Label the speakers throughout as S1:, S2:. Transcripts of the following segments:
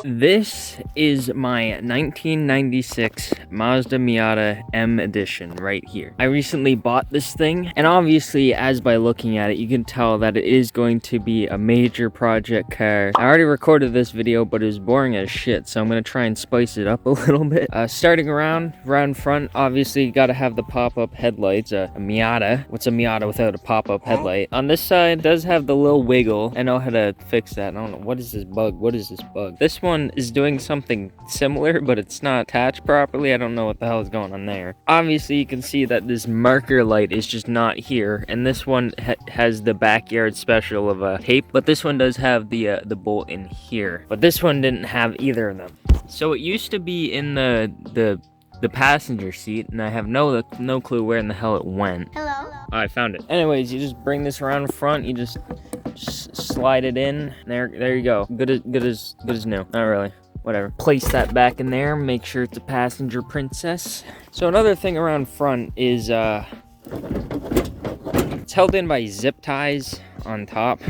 S1: This is my 1996 Mazda Miata M Edition right here. I recently bought this thing, and obviously, as by looking at it, you can tell that it is going to be a major project car. I already recorded this video, but it was boring as shit, so I'm gonna try and spice it up a little bit. Starting around front, obviously, you gotta have the pop-up headlights. A Miata. What's a Miata without a pop-up headlight? On this side, it does have the little wiggle. I know how to fix that. I don't know. What is this bug? What is this bug? This one is doing something similar, but it's not attached properly. I don't know what the hell is going on there. Obviously, you can see that this marker light is just not here, and this one has the backyard special of a tape, but this one does have the bolt in here. But this one didn't have either of them. So it used to be in the passenger seat, and I have no clue where in the hell it went.
S2: Hello?
S1: Oh, I found it. Anyways, you just bring this around in front, you just slide it in. There you go. Good as new. Not really. Whatever. Place that back in there, make sure it's a passenger princess. So another thing around front is it's held in by zip ties on top.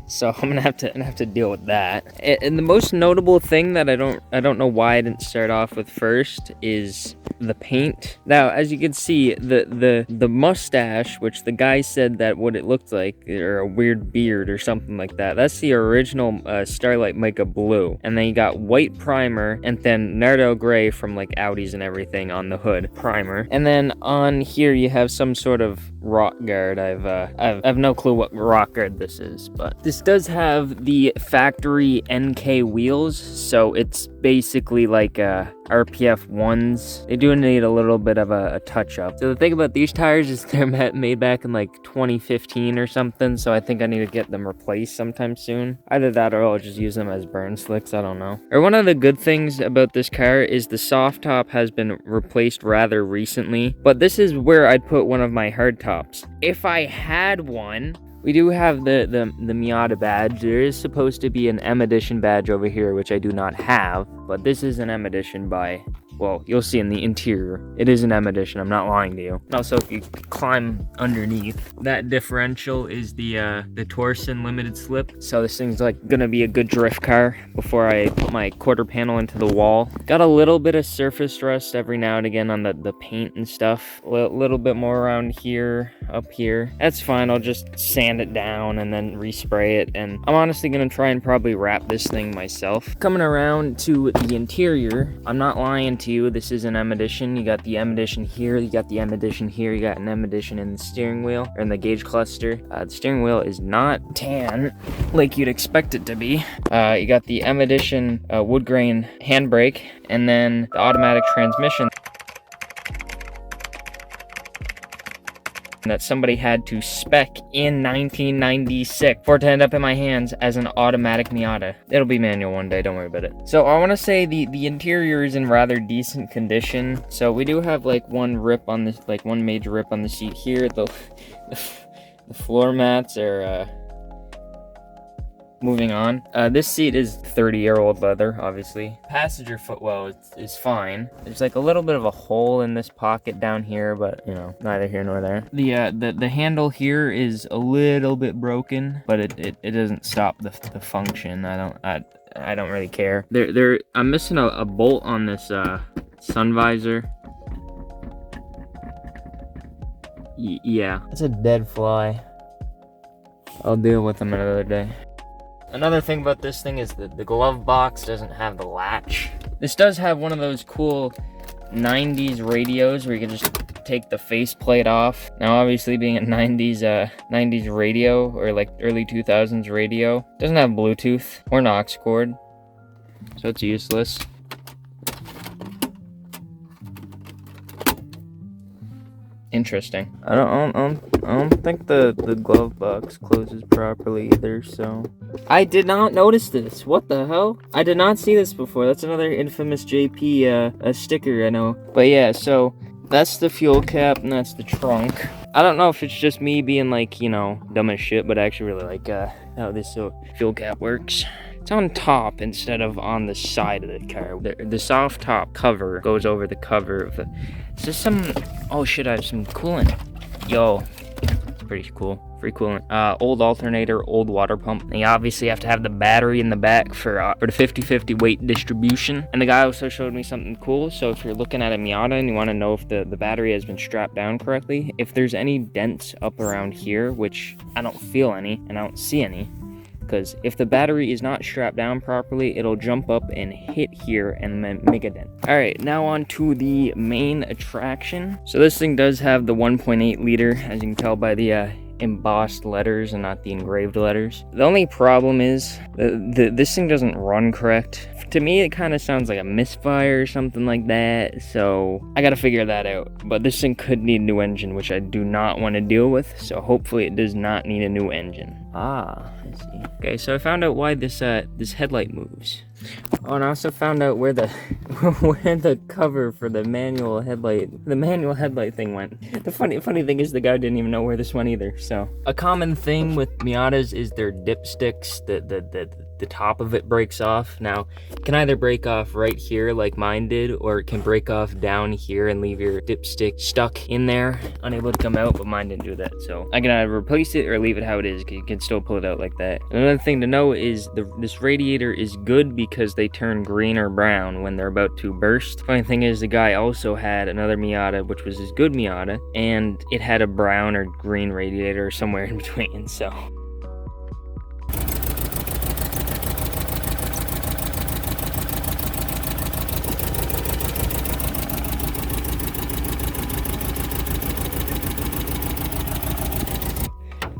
S1: So I'm gonna have to deal with that. And the most notable thing that I don't know why I didn't start off with first is the paint. Now, as you can see, the mustache, which the guy said that what it looked like, or a weird beard or something like that, that's the original Starlight Mica blue. And then you got white primer, and then Nardo gray from like Audis and everything on the hood primer. And then on here you have some sort of rock guard. I've no clue what rock guard this is, but this does have the factory NK wheels, so it's basically like RPF 1s. They do need a little bit of a touch-up. So the thing about these tires is they're made back in like 2015 or something, so I think I need to get them replaced sometime soon. Either that or I'll just use them as burn slicks, I don't know. Or one of the good things about this car is the soft top has been replaced rather recently, but this is where I'd put one of my hard tops. If I had one. We do have the Miata badge. There is supposed to be an M Edition badge over here, which I do not have, but this is an M Edition by, well, you'll see in the interior. It is an M Edition, I'm not lying to you. Also, if you climb underneath, that differential is the Torsen limited slip. So this thing's like gonna be a good drift car before I put my quarter panel into the wall. Got a little bit of surface rust every now and again on the paint and stuff. A little bit more around here, up here. That's fine, I'll just sand it down and then respray it, and I'm honestly gonna try and probably wrap this thing myself. Coming around to the interior, I'm not lying to you, this is an M Edition. You got the M Edition here, you got the M Edition here, you got an M Edition in the steering wheel, or in the gauge cluster. The steering wheel is not tan like you'd expect it to be. You got the M Edition wood grain handbrake, and then the automatic transmission that somebody had to spec in 1996 for it to end up in my hands as an automatic Miata. It'll be manual one day, don't worry about it. So I want to say the interior is in rather decent condition. So we do have like one rip on this, like one major rip on the seat here. The floor mats are moving on. This seat is 30-year-old leather, obviously. Passenger footwell is fine. There's like a little bit of a hole in this pocket down here, but you know, neither here nor there. The handle here is a little bit broken, but it doesn't stop the function. I don't really care. I'm missing a bolt on this sun visor. Yeah, it's a dead fly. I'll deal with them another day. Another thing about this thing is that the glove box doesn't have the latch. This does have one of those cool 90s radios where you can just take the faceplate off. Now obviously being a 90s radio, or like early 2000s radio, doesn't have Bluetooth or an aux cord, so it's useless. Interesting. I don't think the glove box closes properly either, so. I did not notice this. What the hell? I did not see this before. That's another infamous JP sticker, I know. But yeah, so that's the fuel cap and that's the trunk. I don't know if it's just me being like, you know, dumb as shit, but I actually really like how this fuel cap works. It's on top instead of on the side of the car. The soft top cover goes over the cover of the... Is this some... Oh shit, I have some coolant. Yo, it's pretty cool. for coolant. Old alternator, old water pump. And you obviously have to have the battery in the back for the 50-50 weight distribution. And the guy also showed me something cool. So if you're looking at a Miata and you want to know if the battery has been strapped down correctly, if there's any dents up around here, which I don't feel any and I don't see any, because if the battery is not strapped down properly, it'll jump up and hit here and then make a dent. All right, now on to the main attraction. So this thing does have the 1.8 liter, as you can tell by the embossed letters and not the engraved letters. The only problem is this thing doesn't run correct. To me, it kind of sounds like a misfire or something like that, so I gotta figure that out. But this thing could need a new engine, which I do not want to deal with, so hopefully it does not need a new engine. I see. Okay, so I found out why this headlight moves. Oh, and I also found out where the where the cover for the manual headlight thing went. The funny thing is the guy didn't even know where this went either. So a common thing with Miatas is their dipsticks. The top of it breaks off. Now, it can either break off right here like mine did, or it can break off down here and leave your dipstick stuck in there, unable to come out, but mine didn't do that. So I can either replace it or leave it how it is, because you can still pull it out like that. Another thing to know is this radiator is good because they turn green or brown when they're about to burst. Funny thing is, the guy also had another Miata, which was his good Miata, and it had a brown or green radiator somewhere in between, so...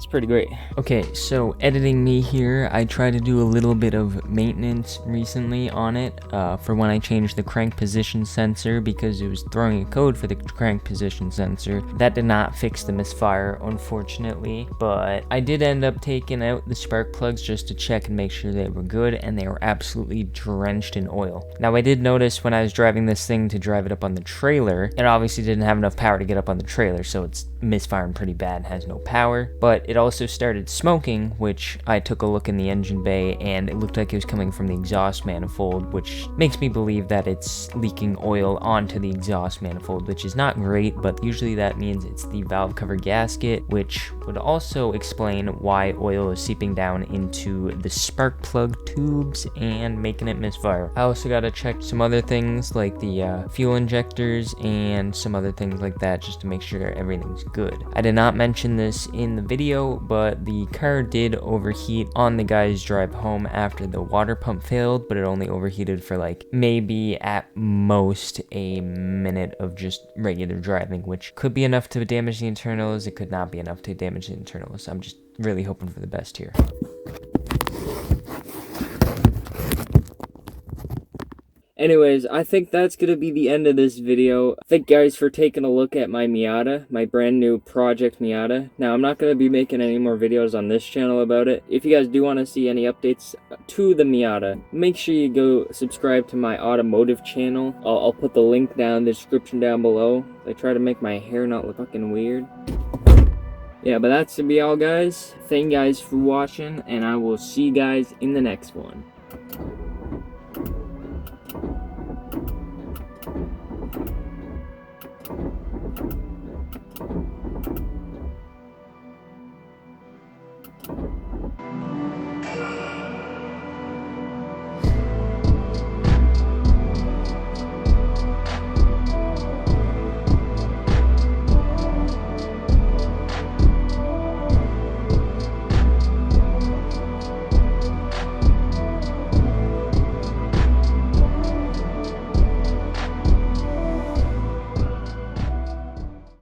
S1: pretty great. Okay, so editing me here, I tried to do a little bit of maintenance recently on it for when I changed the crank position sensor, because it was throwing a code for the crank position sensor. That did not fix the misfire, unfortunately, but I did end up taking out the spark plugs just to check and make sure they were good, and they were absolutely drenched in oil. Now, I did notice when I was driving this thing to drive it up on the trailer, it obviously didn't have enough power to get up on the trailer, so it's misfiring pretty bad and has no power, but it also started smoking, which I took a look in the engine bay, and it looked like it was coming from the exhaust manifold, which makes me believe that it's leaking oil onto the exhaust manifold, which is not great, but usually that means it's the valve cover gasket, which would also explain why oil is seeping down into the spark plug tubes and making it misfire. I also gotta check some other things like the fuel injectors and some other things like that, just to make sure everything's good. I did not mention this in the video, but the car did overheat on the guy's drive home after the water pump failed, but it only overheated for like maybe at most a minute of just regular driving, which could be enough to damage the internals. It could not be enough to damage the internals. I'm just really hoping for the best here. Anyways, I think that's going to be the end of this video. Thank you guys for taking a look at my Miata, my brand new Project Miata. Now, I'm not going to be making any more videos on this channel about it. If you guys do want to see any updates to the Miata, make sure you go subscribe to my automotive channel. I'll put the link down in the description down below. I try to make my hair not look fucking weird. Yeah, but that's to be all, guys. Thank you guys for watching, and I will see you guys in the next one.